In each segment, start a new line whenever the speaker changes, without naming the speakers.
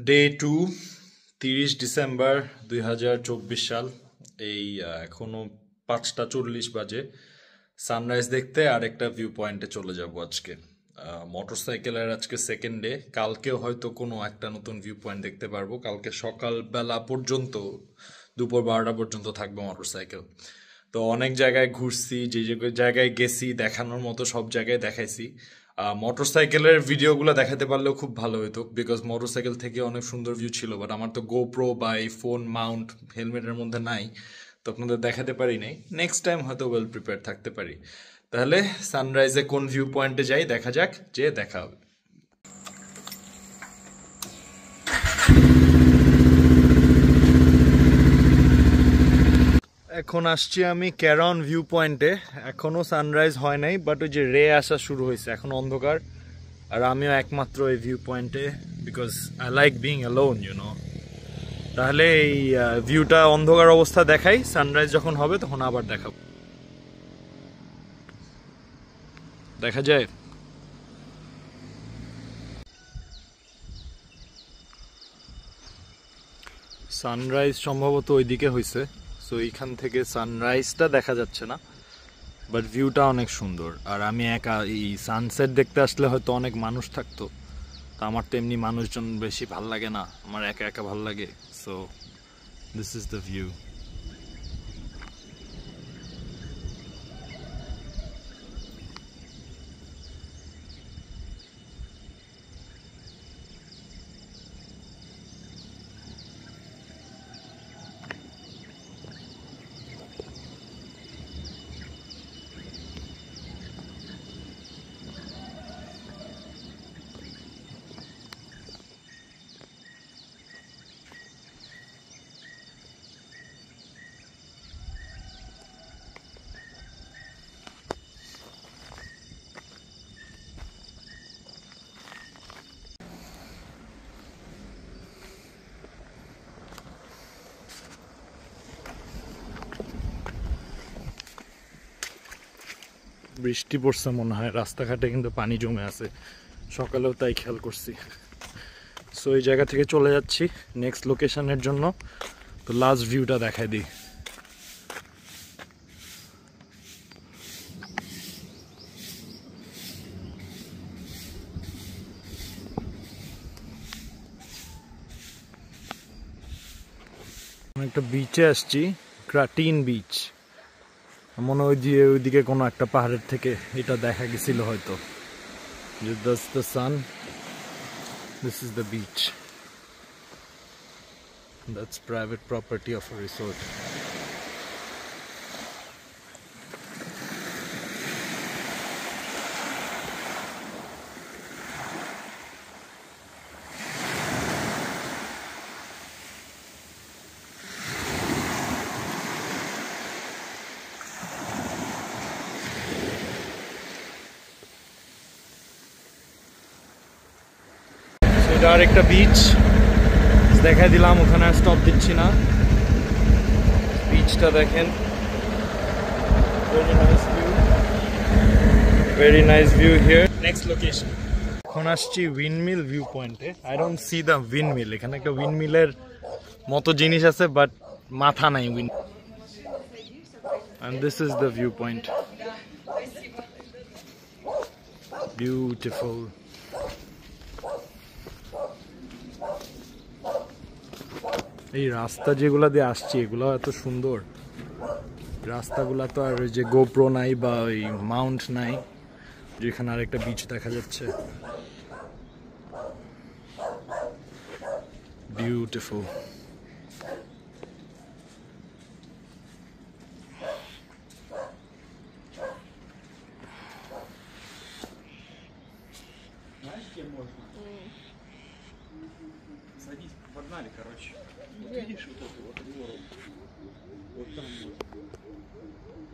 Day 2 30 December 2024 সাল। এই এখনো 5টা 40 বাজে। সানরাইজ দেখতে আর একটা ভিউ পয়েন্টে চলে যাব আজকে। মোটরসাইকেলের আজকে সেকেন্ড ডে। কালকেও হয়তো কোনো একটা নতুন ভিউ পয়েন্ট দেখতে পারবো। কালকে সকালবেলা পর্যন্ত দুপুর 12টা পর্যন্ত থাকবে মোটরসাইকেল। তো অনেক জায়গায় ঘুরছি, যে যে জায়গায় গেছি দেখানোর মতো সব জায়গায় দেখাইছি। মোটরসাইকেলের ভিডিওগুলো দেখাতে পারলেও খুব ভালো হতো, বিকজ মোটরসাইকেল থেকে অনেক সুন্দর ভিউ ছিল, বাট আমার তো গোপ্রো বা এই ফোন মাউন্ট হেলমেটের মধ্যে নাই, তো আপনাদের দেখাতে পারি নাই। নেক্সট টাইম হয়তো ওয়েল প্রিপেয়ার থাকতে পারি। তাহলে সানরাইজে কোন ভিউ পয়েন্টে যাই দেখা যাক, যে দেখা হবে। এখন আসছি আমি ক্যারন ভিউ পয়েন্টে। এখনো সানরাইজ হয় নাই, বাট ওই যে রে আসা শুরু হয়েছে, এখন অন্ধকার। আর আমিও একমাত্র এই view point, because I like being alone, you know. তাহলে এই ভিউটা অন্ধকার অবস্থা দেখাই, সানরাইজ যখন হবে তখন আবার দেখাবো। দেখা যায়। সানরাইজ সম্ভবত ওইদিকে হয়েছে, সো এইখান থেকে সানরাইজটা দেখা যাচ্ছে না, বাট ভিউটা অনেক সুন্দর। আর আমি একা, এই সানসেট দেখতে আসলে হয়তো অনেক মানুষ থাকতো, তো আমার তো এমনি মানুষজন বেশি ভাল লাগে না, আমার একা একা ভাল লাগে। So this is the view. বৃষ্টি পড়ছে মনে হয়, রাস্তাঘাটে কিন্তু পানি জমে আছে, সকালেও তাই খেয়াল করছি। সো এই জায়গা থেকে চলে যাচ্ছি নেক্সট লোকেশনের জন্য। তো লাস্ট ভিউটা দেখাই দিই। একটা বিচে আসছি, ক্রাটিন বিচ। মনে হয় যে ওইদিকে কোনো একটা পাহাড়ের থেকে এটা দেখা গেছিল হয়তো। That's the sun. This is the beach. That's private property of a resort. এটা আর একটা বিচ দেখাই দিলাম, ওখানে স্টপ দিচ্ছি না। বিচটা দেখেন, very nice view here. Next location. এখন আসছি উইন্ডমিল ভিউ পয়েন্টে। I don't see the windmill. এখানে একটা উইন্ডমিলের মতো জিনিস আছে, বাট মাথা নাই wind. And this is the viewpoint. Beautiful. এই রাস্তা যেগুলা দিয়ে আসছি এগুলো এত সুন্দর রাস্তাগুলা, তো আর ওই যে গোপ্রো নাই বা ওই মাউন্ট নাই, যেখানে আরেকটা বিচ দেখা যাচ্ছে। বিউটিফুল।
Садись, погнали, короче. Вот видишь вот эту вот гору? Вот там вот.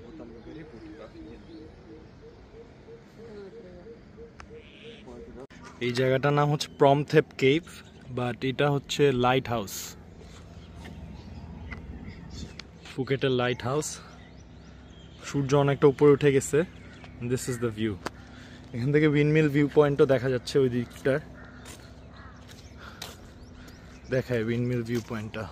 Вот там на горе будет охренеть.
এই জায়গাটার নাম হচ্ছে প্রমথেপ কেভ, বাট এটা হচ্ছে লাইট হাউস, ফুকেটের লাইট হাউস। সূর্য অনেকটা উপরে উঠে গেছে। This is the view. এখান থেকে উইন্ডমিল ভিউ পয়েন্টও দেখা যাচ্ছে ওই দিকটা। দেখায় উইন্ডমিল ভিউ পয়েন্টটা।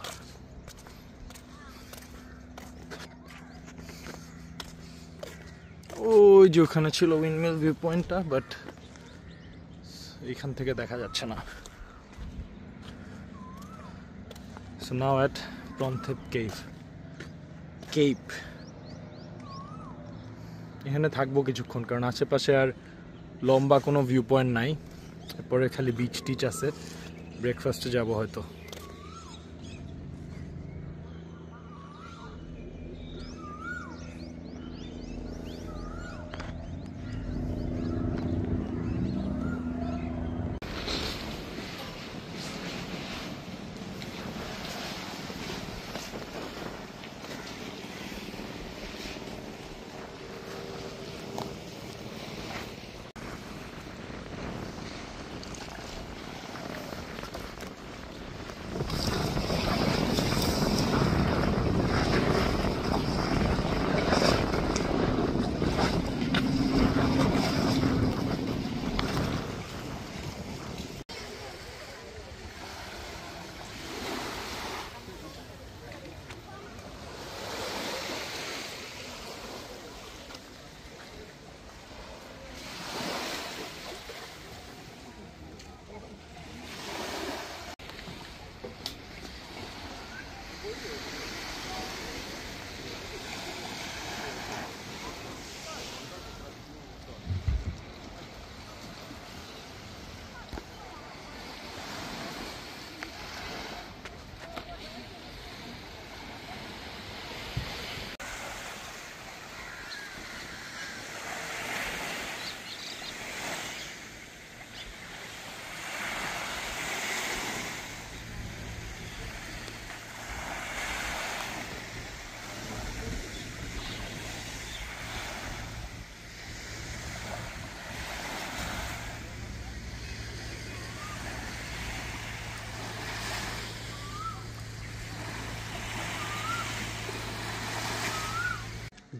ওই যে ওখানে ছিল উইন্ডমিল ভিউ পয়েন্টটা, বাট এখান থেকে দেখা যাচ্ছে না। So now at Promthep Cape এখানে থাকবো কিছুক্ষণ, কারণ আশেপাশে আর লম্বা কোনো ভিউ পয়েন্ট নাই। এরপরে খালি বিচ টিচ আছে, ব্রেকফাস্টে যাব হয়তো।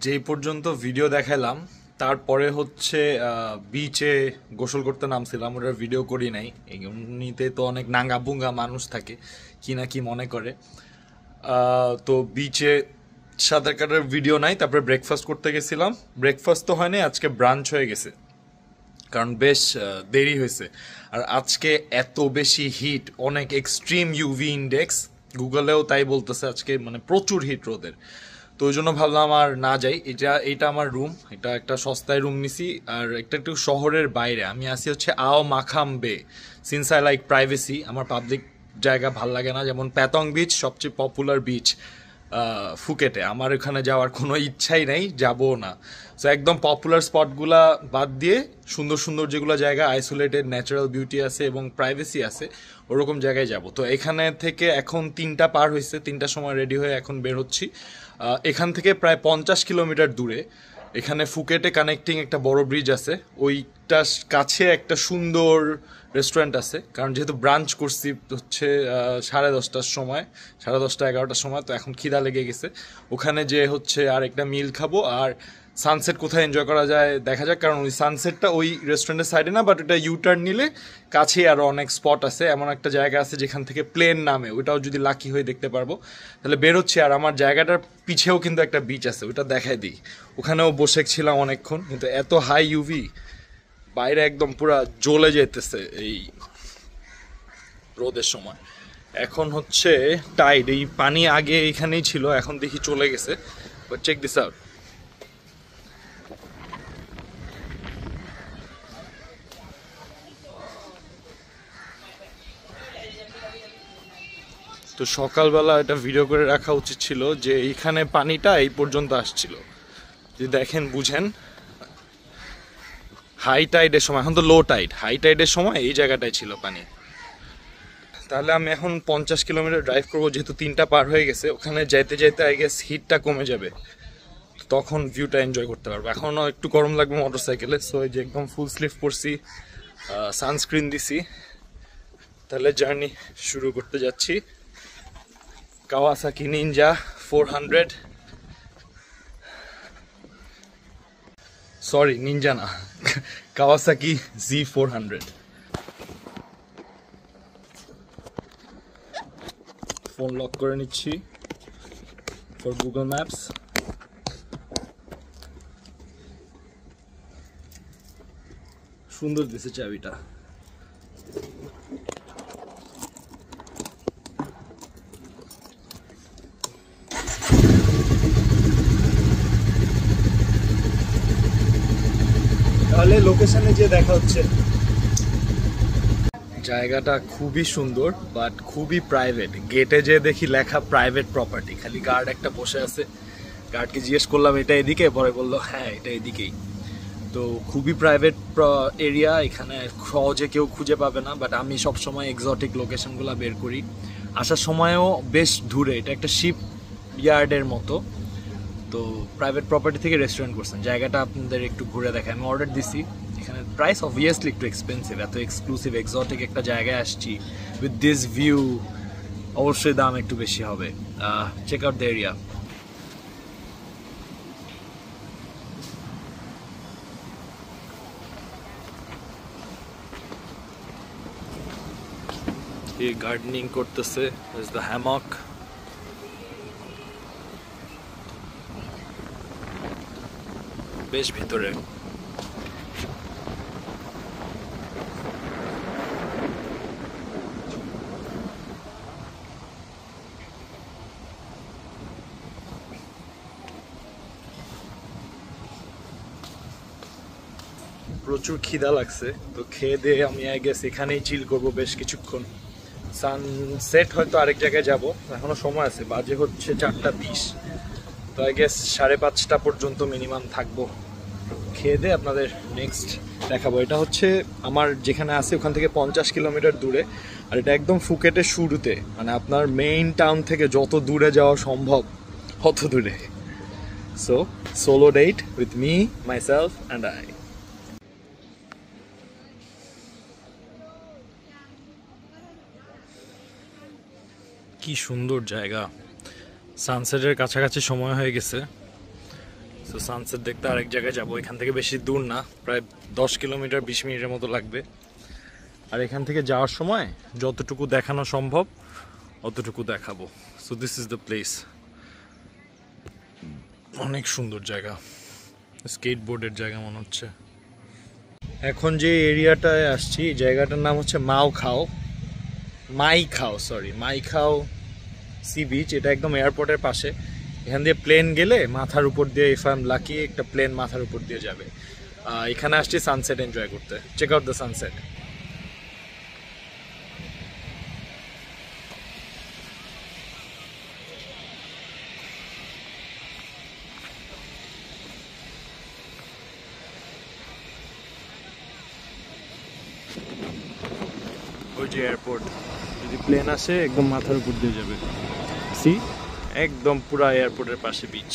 যেই পর্যন্ত ভিডিও দেখালাম, তারপরে হচ্ছে বিচে গোসল করতে নামছিলাম, ওটার ভিডিও করি নাই। এমনিতে তো অনেক নাঙ্গা বুঙ্গা মানুষ থাকে, কি না কি মনে করে। তো বিচে সাঁতার কাটার ভিডিও নাই। তারপরে ব্রেকফাস্ট করতে গেছিলাম, ব্রেকফাস্ট তো হয়নি, আজকে ব্রাঞ্চ হয়ে গেছে, কারণ বেশ দেরি হয়েছে। আর আজকে এত বেশি হিট, অনেক এক্সট্রিম ইউভি ইন্ডেক্স, গুগলেও তাই বলতেছে আজকে মানে প্রচুর হিট রোদের। তো ওই জন্য ভাবলাম আর না যাই। এটা আমার রুম, এটা একটা সস্তায় রুম নিছি, আর একটু শহরের বাইরে। আমি আসি হচ্ছে আও মাখাম বে। সিন্স আই লাইক প্রাইভেসি, আমার পাবলিক জায়গা ভাল লাগে না। যেমন প্যাতং বিচ সবচেয়ে পপুলার বিচ ফুকেটে, আমার ওখানে যাওয়ার কোনো ইচ্ছাই নেই, যাবও না। সো একদম পপুলার স্পটগুলা বাদ দিয়ে সুন্দর সুন্দর যেগুলো জায়গা, আইসোলেটেড ন্যাচারাল বিউটি আছে এবং প্রাইভেসি আছে, ওরকম জায়গায় যাব। তো এখানে থেকে এখন 3টা পার হয়েছে, 3টার সময় রেডি হয়ে এখন বের হচ্ছি। এখান থেকে প্রায় 50 কিলোমিটার দূরে এখানে ফুকেটে কানেক্টিং একটা বড় ব্রিজ আছে, ওইটার কাছে একটা সুন্দর রেস্টুরেন্ট আছে। কারণ যেহেতু ব্রাঞ্চ করছি হচ্ছে 10:30টার সময়, 10:30 11টার সময়, তো এখন খিদা লেগে গেছে। ওখানে যে হচ্ছে আর একটা মিল খাবো, আর সানসেট কোথায় এনজয় করা যায় দেখা যাক। কারণ ওই সানসেটটা ওই রেস্টুরেন্টের সাইডে না, বাট ওটা ইউটার্ন নিলে কাছেই আরও অনেক স্পট আছে। এমন একটা জায়গা আছে যেখান থেকে প্লেন নামে, ওইটাও যদি লাকি হয়ে দেখতে পারবো তাহলে বেরোচ্ছি। আর আমার জায়গাটার পিছেও কিন্তু একটা বিচ আছে, ওইটা দেখাই দিই। ওখানেও বসেছিলাম অনেকক্ষণ, কিন্তু এত হাই ইউভি, বাইরে একদম পুরা জ্বলে যেতেছে এই রোদের সময়। এখন হচ্ছে টাইড, এই পানি আগে এখানেই ছিল, এখন দেখি চলে গেছে। But check this out. তো সকালবেলা এটা ভিডিও করে রাখা উচিত ছিল যে এইখানে পানিটা এই পর্যন্ত আসছিল, যদি দেখেন বুঝেন। হাই টাইডের সময়, এখন তো লো টাইড, হাই টাইডের সময় এই জায়গাটায় ছিল পানি। তাহলে আমি এখন 50 কিলোমিটার ড্রাইভ করবো, যেহেতু 3টা পার হয়ে গেছে। ওখানে যাইতে যাইতে আই গেস হিটটা কমে যাবে, তখন ভিউটা এনজয় করতে পারবো। এখনও একটু গরম লাগবে মোটর সাইকেলে, সো এই যে একদম ফুল স্লিভ পরছি, সানস্ক্রিন দিছি। তাহলে জার্নি শুরু করতে যাচ্ছি। কাওয়াসাকি নিনজা 400, সরি নিনজা না, কাওয়াসাকি Z400। ফোন লক করে নিচ্ছি ফর গুগল ম্যাপস। সুন্দর দিছে চাবিটা। তাহলে লোকেশনে যে দেখা হচ্ছে। জায়গাটা খুবই সুন্দর বাট খুবই প্রাইভেট। গেটে যে দেখি লেখা প্রাইভেট প্রপার্টি, খালি গার্ড একটা বসে আছে। গার্ডকে জিজ্ঞেস করলাম এটা এদিকে, পরে বললো হ্যাঁ এটা এদিকেই। তো খুবই প্রাইভেট এরিয়া, এখানে সহজে কেউ খুঁজে পাবে না। বাট আমি সবসময় এক্সোটিক লোকেশনগুলো বের করি। আসার সময়ও বেশ দূরে, এটা একটা শিপ ইয়ার্ডের মতো। তো প্রাইভেট প্রপার্টি থেকে রেস্টুরেন্ট করছেন। জায়গাটা আপনাদের একটু ঘুরে দেখায়। আমি অর্ডার দিছি। এখানে প্রাইস অবভিয়াসলি একটু এক্সপেন্সিভ, এত এক্সক্লুসিভ এক্সোটিক একটা জায়গায় আসছি উইথ দিস ভিউ, অবশ্যই দাম একটু বেশি হবে। Check out the area. Gardening করতেছে, দ্য হ্যামক। বেশ ভিতরে। প্রচুর খিদা লাগছে, তো খেয়ে দিয়ে আমি আই গেস এখানেই চিল করবো বেশ কিছুক্ষণ। সানসেট হয়তো আরেক জায়গায় যাব, এখনো সময় আছে। বাজে হচ্ছে 4:20, তো আই গেস 5:30 পর্যন্ত মিনিমাম থাকবো। খেয়ে দিয়ে আপনাদের নেক্সট দেখাবো। এটা হচ্ছে আমার যেখানে আছে ওখান থেকে 50 কিলোমিটার দূরে, আর এটা একদম ফুকেটের শুরুতে, মানে আপনার মেইন টাউন থেকে যত দূরে যাওয়া সম্ভব অত দূরে। So solo date with me, myself and I. কি সুন্দর জায়গা। সানসেটের কাছাকাছি সময় হয়ে গেছে, তো সানসেট দেখতে আরেক জায়গায় যাবো। এখান থেকে বেশি দূর না, প্রায় 10 কিলোমিটার 20 মিনিটের মতো লাগবে। আর এখান থেকে যাওয়ার সময় যতটুকু দেখানো সম্ভব অতটুকু দেখাবো। So this is the place. অনেক সুন্দর জায়গা, স্কেটবোর্ডের জায়গা মনে হচ্ছে। এখন যে এরিয়াটায় আসছি, জায়গাটার নাম হচ্ছে মাইখাও সি বিচ। এটা একদম এয়ারপোর্টের পাশে। এখান দিয়ে প্লেন গেলে মাথার উপর দিয়ে, ইফ আই এম লাকি, একটা প্লেন মাথার উপর দিয়ে যাবে। এখানে আসছি সানসেট এনজয় করতে। Check out the sunset. ওই যে এয়ারপোর্ট, যদি প্লেন আসে একদম মাথার উপর দিয়ে যাবে। সি, একদম পুরা এয়ারপোর্টের পাশে বিচ।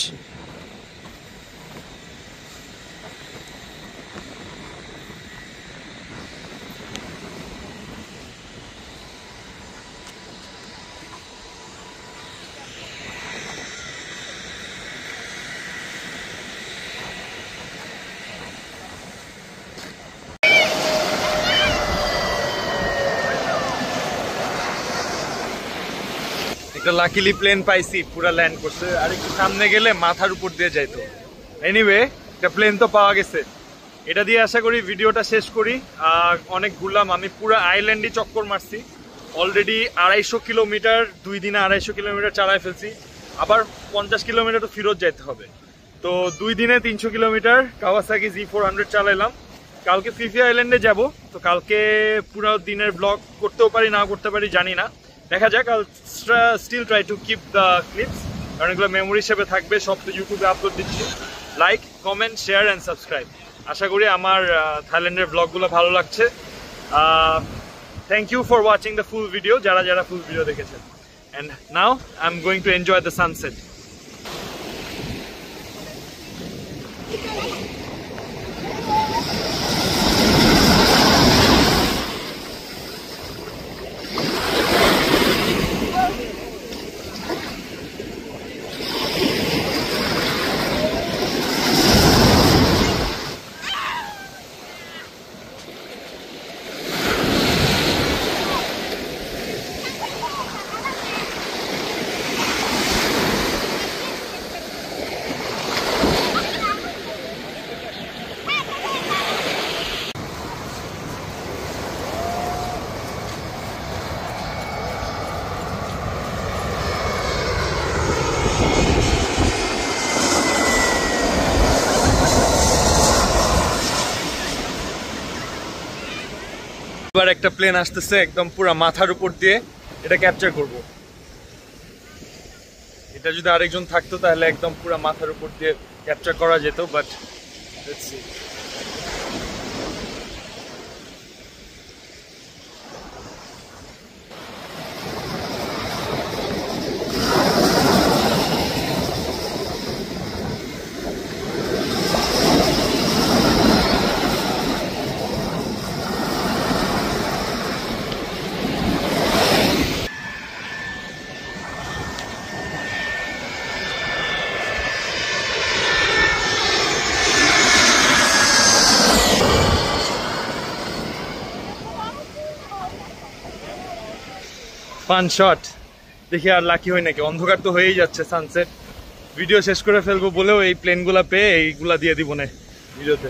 একটা লাকিলি প্লেন পাইছি, পুরা ল্যান্ড করছে। আর একটু সামনে গেলে মাথার উপর দিয়ে যাইতো। এনিওয়ে, একটা প্লেন তো পাওয়া গেছে। এটা দিয়ে আশা করি ভিডিওটা শেষ করি। অনেক ঘুরলাম, আমি পুরো আইল্যান্ডই চক্কর মারছি। অলরেডি 250 কিলোমিটার, 2 দিনে 250 কিলোমিটার চালায় ফেলছি। আবার 50 কিলোমিটার তো ফিরত যাইতে হবে। তো 2 দিনে 300 কিলোমিটার কাওয়াসাকি Z400 চালাইলাম। কালকে ফিফি আইল্যান্ডে যাব। তো কালকে পুরো দিনের ব্লগ করতেও পারি, না করতে পারি জানি না, দেখা যাক। I'll still try to keep the clips, কারণ এগুলো মেমোরি হিসেবে থাকবে। সব তো ইউটিউবে আপলোড দিচ্ছি। Like, comment, share and subscribe. আশা করি আমার থাইল্যান্ডের ব্লগগুলো ভালো লাগছে। Thank you for watching the full video, যারা ফুল ভিডিও দেখেছেন। And now I am going to enjoy the sunset. এবার একটা প্লেন আসতেছে একদম পুরো মাথার উপর দিয়ে, এটা ক্যাপচার করব। এটা যদি আরেকজন থাকতো তাহলে একদম পুরো মাথার উপর দিয়ে ক্যাপচার করা যেত, but let's see. Fun shot, দেখি আর লাকি হয় নাকি। অন্ধকার তো হয়েই যাচ্ছে, সানসেট। ভিডিও শেষ করে ফেলবো বলেও এই প্লেনগুলা পেয়ে এইগুলা দিয়ে দিব না ভিডিওতে।